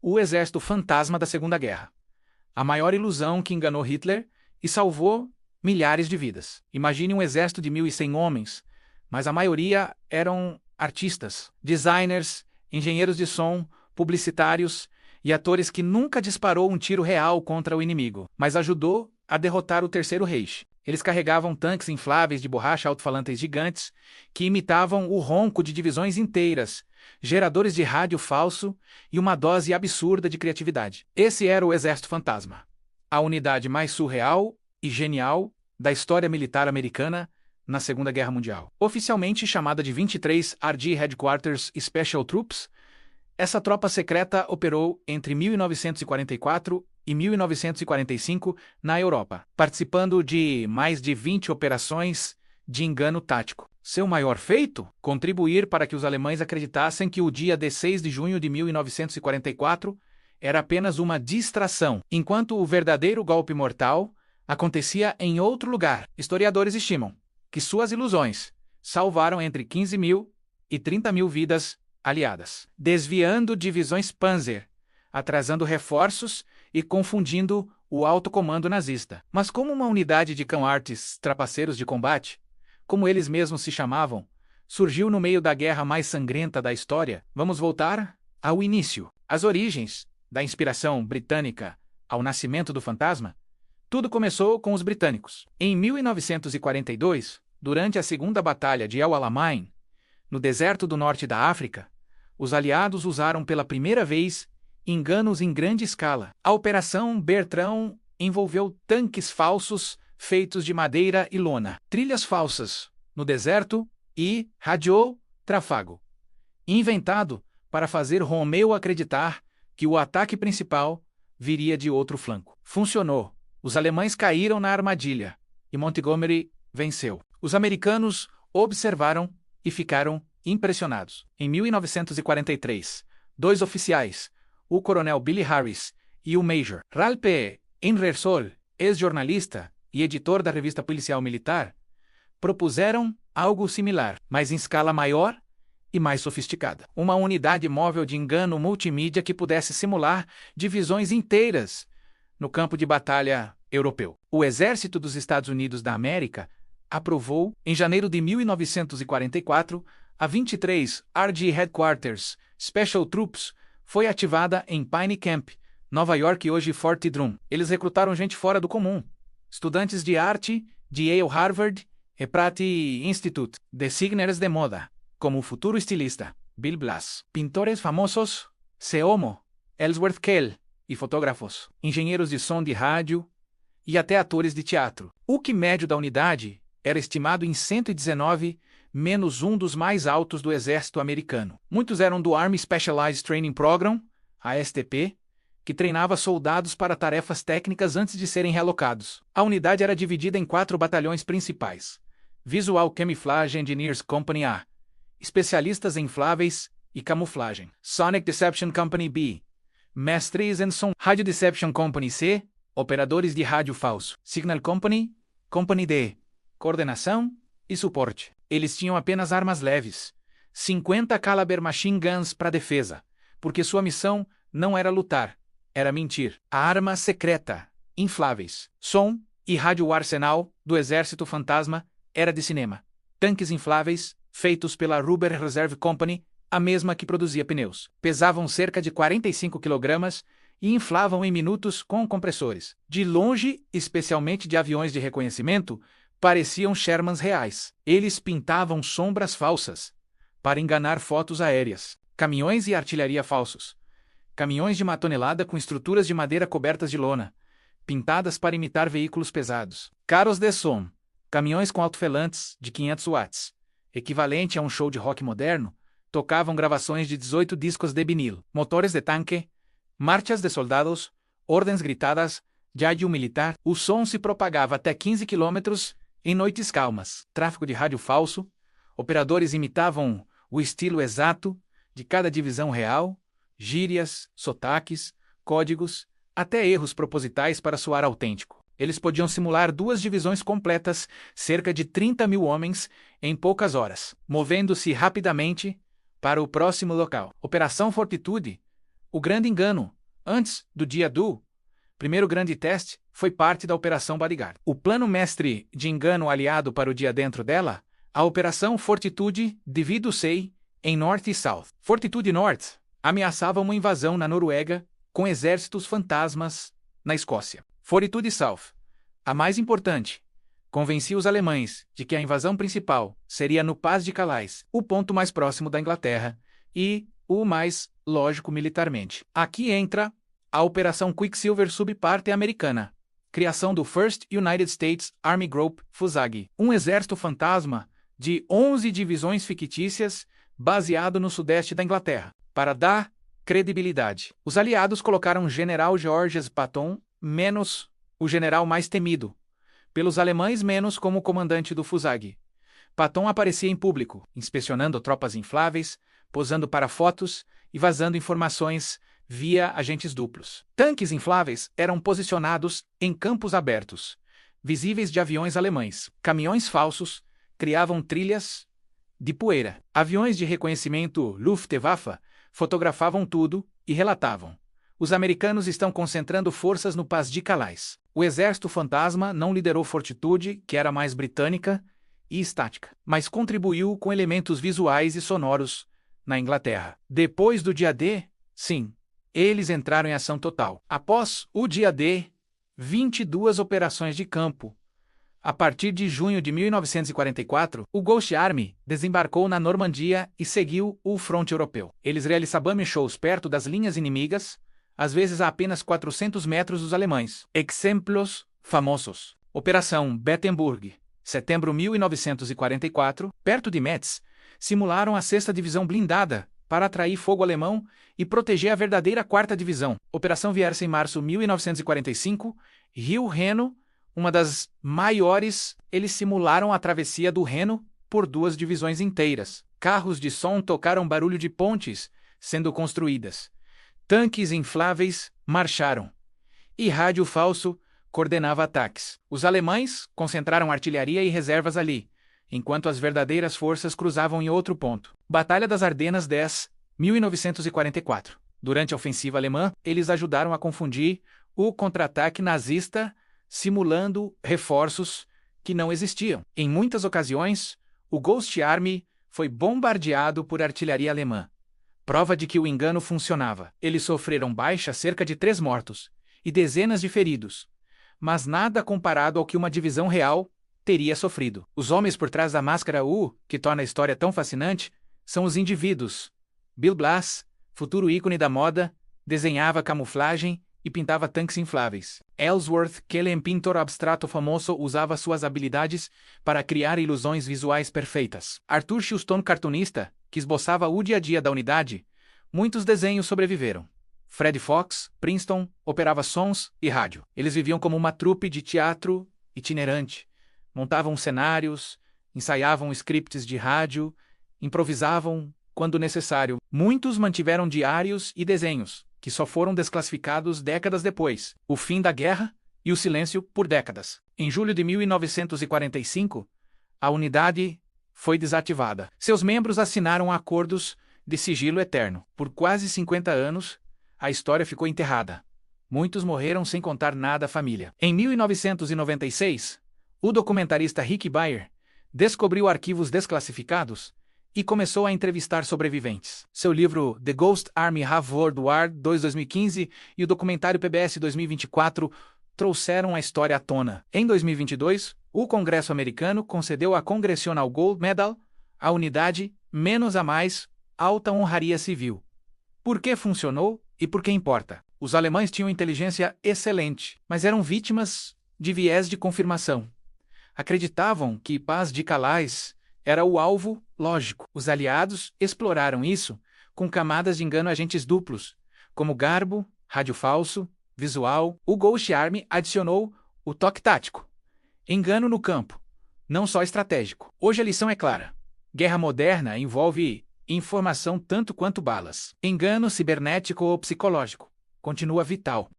O exército fantasma da Segunda Guerra. A maior ilusão que enganou Hitler e salvou milhares de vidas. Imagine um exército de 1.100 homens, mas a maioria eram artistas, designers, engenheiros de som, publicitários e atores que nunca disparou um tiro real contra o inimigo, mas ajudou a derrotar o Terceiro Reich. Eles carregavam tanques infláveis de borracha alto-falantes gigantes que imitavam o ronco de divisões inteiras, geradores de rádio falso e uma dose absurda de criatividade. Esse era o Exército Fantasma, a unidade mais surreal e genial da história militar americana na Segunda Guerra Mundial. Oficialmente chamada de 23 RG Headquarters Special Troops, essa tropa secreta operou entre 1944 e 1945 na Europa, participando de mais de 20 operações de engano tático. Seu maior feito? Contribuir para que os alemães acreditassem que o dia 16 de junho de 1944 era apenas uma distração, enquanto o verdadeiro golpe mortal acontecia em outro lugar. Historiadores estimam que suas ilusões salvaram entre 15 mil e 30 mil vidas aliadas, desviando divisões Panzer, atrasando reforços e confundindo o alto comando nazista. Mas como uma unidade de cão-artes trapaceiros de combate, como eles mesmos se chamavam, surgiu no meio da guerra mais sangrenta da história, vamos voltar ao início, às origens da inspiração britânica ao nascimento do fantasma. Tudo começou com os britânicos. Em 1942, durante a Segunda Batalha de El Alamein, no deserto do norte da África, os aliados usaram pela primeira vez enganos em grande escala. A Operação Bertrand envolveu tanques falsos feitos de madeira e lona, trilhas falsas no deserto e radiotráfego, inventado para fazer Romeu acreditar que o ataque principal viria de outro flanco. Funcionou. Os alemães caíram na armadilha e Montgomery venceu. Os americanos observaram e ficaram impressionados. Em 1943, dois oficiais, o coronel Billy Harris e o Major Ralph Ingersoll, ex-jornalista e editor da revista policial militar, propuseram algo similar, mas em escala maior e mais sofisticada. Uma unidade móvel de engano multimídia que pudesse simular divisões inteiras no campo de batalha europeu. O Exército dos Estados Unidos da América aprovou, em janeiro de 1944, a 23 RG Headquarters Special Troops foi ativada em Pine Camp, Nova York e hoje Fort Drum. Eles recrutaram gente fora do comum, estudantes de arte de Yale, Harvard e Pratt Institute, designers de moda, como o futuro estilista Bill Blass, pintores famosos Seomo, Ellsworth Kell e fotógrafos, engenheiros de som de rádio e até atores de teatro. O QI médio da unidade era estimado em 119, menos um dos mais altos do exército americano. Muitos eram do Army Specialized Training Program, ASTP, que treinava soldados para tarefas técnicas antes de serem realocados. A unidade era dividida em 4 batalhões principais: Visual Camouflage Engineers Company A, especialistas em infláveis e camuflagem; Sonic Deception Company B, mestres em som; Radio Deception Company C, operadores de rádio falso; Signal Company, Company D, coordenação e suporte. Eles tinham apenas armas leves, 50 caliber machine guns para defesa, porque sua missão não era lutar, era mentir. A arma secreta, infláveis, som e rádio arsenal do Exército Fantasma era de cinema. Tanques infláveis, feitos pela Rubber Reserve Company, a mesma que produzia pneus. Pesavam cerca de 45 kg e inflavam em minutos com compressores. De longe, especialmente de aviões de reconhecimento, pareciam Shermans reais. Eles pintavam sombras falsas para enganar fotos aéreas. Caminhões e artilharia falsos. Caminhões de 1 tonelada com estruturas de madeira cobertas de lona, pintadas para imitar veículos pesados. Carros de som. Caminhões com alto-falantes de 500 watts, equivalente a um show de rock moderno, tocavam gravações de 18 discos de vinil. Motores de tanque, marchas de soldados, ordens gritadas, rádio militar. O som se propagava até 15 quilômetros em noites calmas. Tráfego de rádio falso. Operadores imitavam o estilo exato de cada divisão real, gírias, sotaques, códigos, até erros propositais para soar autêntico. Eles podiam simular 2 divisões completas, cerca de 30 mil homens, em poucas horas, movendo-se rapidamente para o próximo local. Operação Fortitude, o grande engano, antes do dia do primeiro grande teste, foi parte da Operação Bodyguard. O plano mestre de engano aliado para o dia dentro dela, a Operação Fortitude Divido Sei, em North e South. Fortitude North ameaçava uma invasão na Noruega, com exércitos fantasmas na Escócia. Fortitude South, a mais importante, convencia os alemães de que a invasão principal seria no Pas de Calais, o ponto mais próximo da Inglaterra e o mais lógico militarmente. Aqui entra a Operação Quicksilver Subparte Americana, criação do First United States Army Group FUSAG, um exército fantasma de 11 divisões fictícias baseado no sudeste da Inglaterra. Para dar credibilidade, os aliados colocaram o general Georges Patton menos o general mais temido pelos alemães menos como comandante do FUSAG. Patton aparecia em público, inspecionando tropas infláveis, posando para fotos e vazando informações via agentes duplos. Tanques infláveis eram posicionados em campos abertos, visíveis de aviões alemães. Caminhões falsos criavam trilhas de poeira. Aviões de reconhecimento Luftwaffe fotografavam tudo e relatavam: os americanos estão concentrando forças no Pas de Calais. O exército fantasma não liderou Fortitude, que era mais britânica e estática, mas contribuiu com elementos visuais e sonoros na Inglaterra. Depois do dia D, sim, eles entraram em ação total. Após o dia D, 22 operações de campo. A partir de junho de 1944, o Ghost Army desembarcou na Normandia e seguiu o fronte europeu. Eles realizavam shows perto das linhas inimigas, às vezes a apenas 400 metros dos alemães. Exemplos famosos: Operação Bettenburg, setembro 1944, perto de Metz, simularam a 6ª Divisão Blindada para atrair fogo alemão e proteger a verdadeira 4ª Divisão. Operação Vierce em março 1945, Rio Reno, uma das maiores, eles simularam a travessia do Reno por 2 divisões inteiras. Carros de som tocaram barulho de pontes sendo construídas. Tanques infláveis marcharam. E rádio falso coordenava ataques. Os alemães concentraram artilharia e reservas ali, enquanto as verdadeiras forças cruzavam em outro ponto. Batalha das Ardenas 10, 1944. Durante a ofensiva alemã, eles ajudaram a confundir o contra-ataque nazista, simulando reforços que não existiam. Em muitas ocasiões, o Ghost Army foi bombardeado por artilharia alemã. Prova de que o engano funcionava. Eles sofreram baixa, cerca de 3 mortos e dezenas de feridos, mas nada comparado ao que uma divisão real teria sofrido. Os homens por trás da máscara que torna a história tão fascinante, são os indivíduos. Bill Blass, futuro ícone da moda, desenhava camuflagem e pintava tanques infláveis. Ellsworth Kelly, pintor abstrato famoso, usava suas habilidades para criar ilusões visuais perfeitas. Arthur Houston, cartunista, que esboçava o dia a dia da unidade, muitos desenhos sobreviveram. Fred Fox, Princeton, operava sons e rádio. Eles viviam como uma trupe de teatro itinerante. Montavam cenários, ensaiavam scripts de rádio, improvisavam quando necessário. Muitos mantiveram diários e desenhos, que só foram desclassificados décadas depois. O fim da guerra e o silêncio por décadas. Em julho de 1945, a unidade foi desativada. Seus membros assinaram acordos de sigilo eterno. Por quase 50 anos, a história ficou enterrada. Muitos morreram sem contar nada à família. Em 1996, o documentarista Rick Bayer descobriu arquivos desclassificados e começou a entrevistar sobreviventes. Seu livro The Ghost Army Have World War II 2015 e o documentário PBS 2024 trouxeram a história à tona. Em 2022, o Congresso americano concedeu a Congressional Gold Medal à unidade menos a mais alta honraria civil. Por que funcionou e por que importa? Os alemães tinham inteligência excelente, mas eram vítimas de viés de confirmação. Acreditavam que Pas de Calais era o alvo lógico. Os aliados exploraram isso com camadas de engano agentes duplos, como garbo, rádio falso, visual. O Ghost Army adicionou o toque tático. Engano no campo, não só estratégico. Hoje a lição é clara. Guerra moderna envolve informação tanto quanto balas. Engano cibernético ou psicológico continua vital.